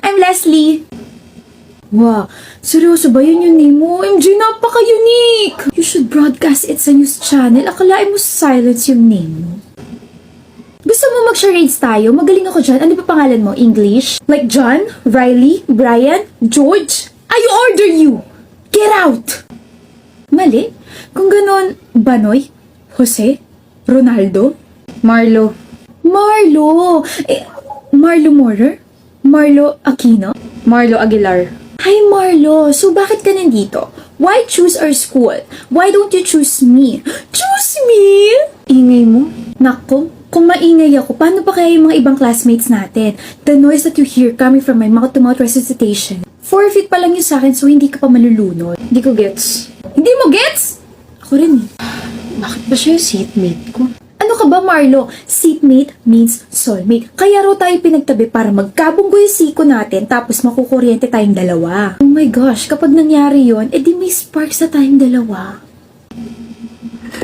I'm Leslie. Wow, seryoso ba yun yung name mo? MJ, napaka-unique! You should broadcast it sa news channel. Akalain mo silence yung name mo. Gusto mo mag-charades tayo? Magaling ako dyan. Ano ba pangalan mo? English? Like John? Riley? Brian? George? I order you! Get out! Mali? Kung ganon, Banoy? Jose? Ronaldo? Marlo? Marlo! Marlo Morer? Marlo Aquino? Marlo Aguilar? Hi Marlo! So bakit ka nandito? Why choose our school? Why don't you choose me? Choose me? Ingay mo? Nako, kung maingay ako, paano pa kaya yung mga ibang classmates natin? The noise that you hear coming from my mouth-to-mouth resuscitation. 4 feet pa lang yun sa akin, so hindi ka pa malulunod. Hindi ko gets. Hindi mo gets? Ako rin eh. Bakit ba siya yung seatmate ko? Ano ka ba, Marlo? Seatmate means soulmate. Kaya raw tayo pinagtabi para magkabunggo yung siko natin tapos makukuryente tayong dalawa. Oh my gosh, kapag nangyari yon, edi may sparks sa tayong dalawa.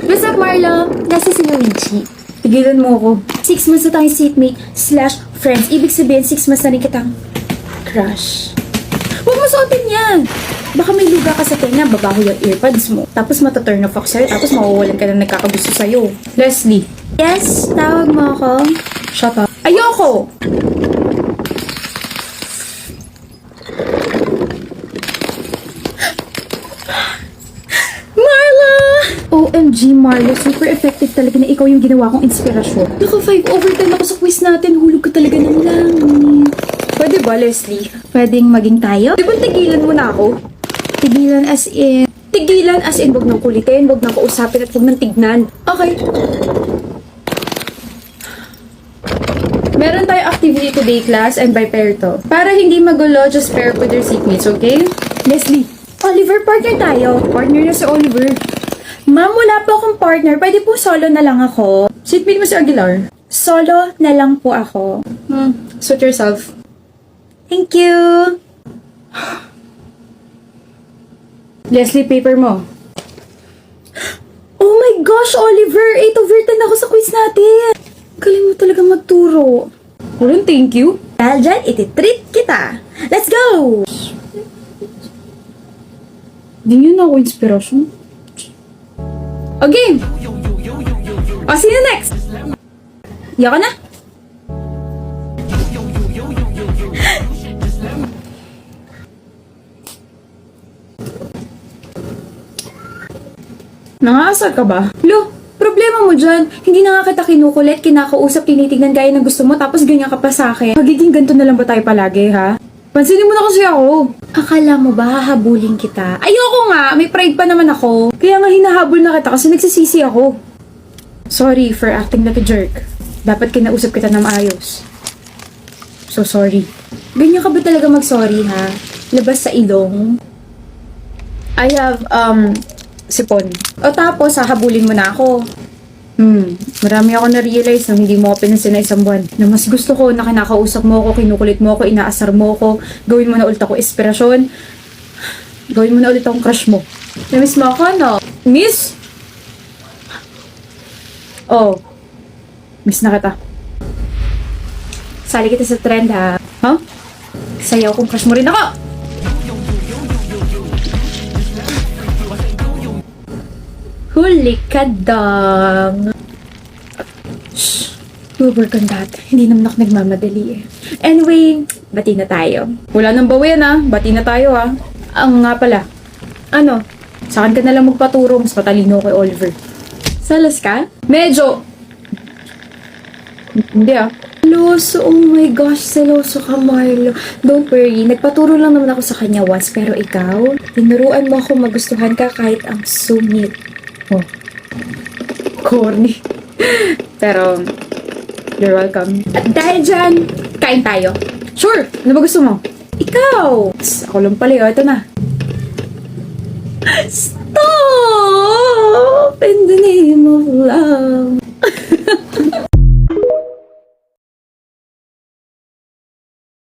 What's up, Marlo? Nasa si Luigi. Tigilan mo ako. 6 months na tayong seatmate/friends. Ibig sabihin, 6 months na rin kitang crush. Huwag mo suotin yan! Baka may luga ka sa tenga, babaho yung earpods mo. Tapos mataturn off ako sa'yo, tapos mawawalan ka na nagkakagusto sa'yo. Leslie. Yes, tawag mo ako. Shut up. Ayoko! Marla! OMG, Marlo. Super effective talaga na ikaw yung ginawa kong inspirasyon. Naka 5 overtime ako sa quiz natin. Hulog ka talaga ng langit. Pwede ba, Leslie? Pwedeng maging tayo? Di ba tigilan mo na ako? Tigilan as in... Tigilan as in, wag nang kulitin, wag nang kausapin at wag nang tignan. Okay. Meron tayong activity today, class, and by pair to. Para hindi magulo, just pair up with your seatmates, okay? Leslie. Oliver, partner tayo. Partner na si Oliver. Ma'am, wala po akong partner. Pwede po solo na lang ako. Seatmate mo si Aguilar. Solo na lang po ako. Suit yourself. Thank you. Leslie, paper mo. Oh my gosh, Oliver! 8 over 10 ako sa quiz natin! Galing mo talaga magturo. Walang thank you. Dahil dyan, ititreat kita. Let's go! Di nyo na ako inspirasyon. Okay! O, sino next? Yoko na? Nangaasar ka ba? Lo, problema mo dyan. Hindi na nga kita kinukulit, kinakausap, tinitignan gaya ng gusto mo, tapos ganyan ka pa sa akin. Magiging ganito na lang ba tayo palagi, ha? Pansinin mo na kasi ako. Akala mo ba hahabulin kita? Ayoko nga, may pride pa naman ako. Kaya nga hinahabol na kita kasi nagsisisi ako. Sorry for acting like a jerk. Dapat kinausap kita na maayos. So sorry. Ganyan ka ba talaga mag-sorry, ha? Labas sa ilong. I have, sipon. O tapos, hahabulin mo na ako. Marami ako na-realize nung hindi mo ako pinansin na isang buwan. Na mas gusto ko na kinakausap mo ako, kinukulit mo ako, inaasar mo ako, gawin mo na ulit ako inspirasyon. Gawin mo na ulit akong crush mo. Namiss mo ako, no? Miss? Oh, miss na kita. Sali kita sa trend, ha? Huh? Sayaw kung crush mo rin ako! Huli ka dang! Shh! We'll work on that. Hindi naman ako nagmamadali eh. Anyway, bati na tayo. Wala nang bawian ah. Bati na tayo ah. Ang nga pala. Ano? Sa akin ka na lang magpaturo. Mas matalino kay Oliver. Salas ka? Medyo. Hindi ah. Seloso, oh my gosh, seloso ka, Marlo. Don't worry, nagpaturo lang naman ako sa kanya once, pero ikaw, tinuruan mo ako magustuhan ka kahit ang sungit. Oh. Corny. Pero, you're welcome. At dahil dyan, kain tayo. Sure! Ano ba gusto mo? Ikaw! Ako lang pala. Ito na. Stop! In the name of love.